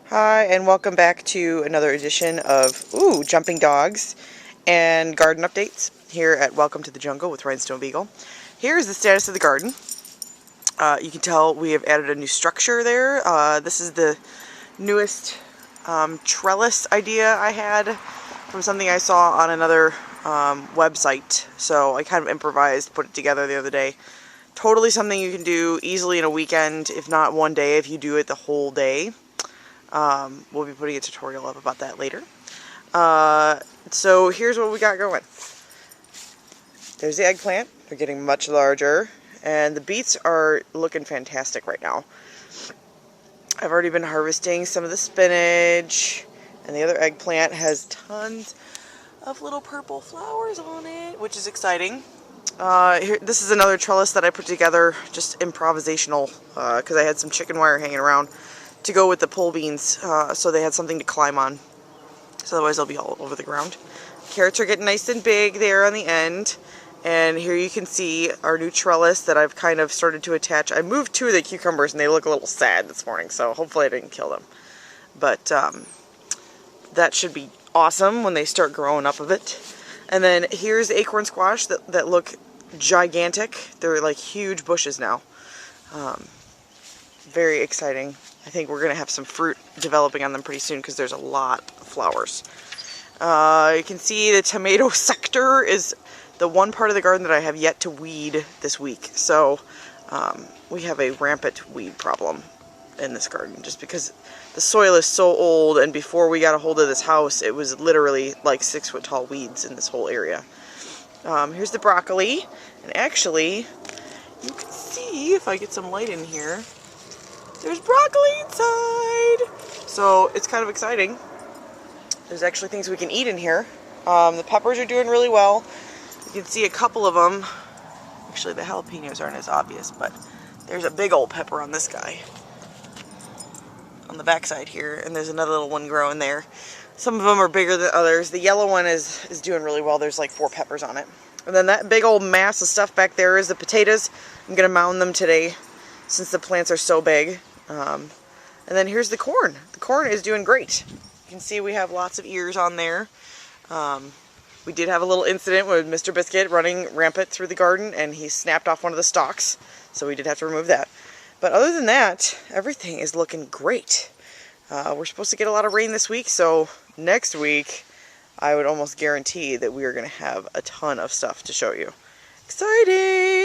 Hi, and welcome back to another edition of Jumping Dogs and Garden Updates here at Welcome to the Jungle with Rhinestone Beagle. Here's the status of the garden. You can tell we have added a new structure there. This is the newest trellis idea I had from something I saw on another website. So I kind of improvised, put it together the other day. Totally something you can do easily in a weekend, if not one day, if you do it the whole day. We'll be putting a tutorial up about that later. So here's what we got going. There's the eggplant. They're getting much larger. And the beets are looking fantastic right now. I've already been harvesting some of the spinach. And the other eggplant has tons of little purple flowers on it, which is exciting. This is another trellis that I put together, just improvisational, because I had some chicken wire hanging around to go with the pole beans, so they had something to climb on. So otherwise they'll be all over the ground. Carrots are getting nice and big there on the end. And here you can see our new trellis that I've kind of started to attach. I moved two of the cucumbers and they look a little sad this morning, so hopefully I didn't kill them. But that should be awesome when they start growing up a bit. And then here's the acorn squash that look gigantic. They're like huge bushes now. Very exciting. I think we're going to have some fruit developing on them pretty soon because there's a lot of flowers. You can see the tomato sector is the one part of the garden that I have yet to weed this week. So we have a rampant weed problem in this garden just because the soil is so old, and before we got a hold of this house it was literally like 6-foot tall weeds in this whole area. Here's the broccoli, and actually you can see, if I get some light in here, there's broccoli inside. So it's kind of exciting. There's actually things we can eat in here. The peppers are doing really well. You can see a couple of them. Actually, the jalapenos aren't as obvious, but there's a big old pepper on this guy on the backside here, and there's another little one growing there. Some of them are bigger than others. The yellow one is doing really well. There's like 4 peppers on it. And then that big old mass of stuff back there is the potatoes. I'm going to mound them today since the plants are so big. And then here's the corn. The corn is doing great. You can see we have lots of ears on there. We did have a little incident with Mr. Biscuit running rampant through the garden, and he snapped off one of the stalks, so we did have to remove that. But other than that, everything is looking great. We're supposed to get a lot of rain this week, so next week I would almost guarantee that we are going to have a ton of stuff to show you. Exciting!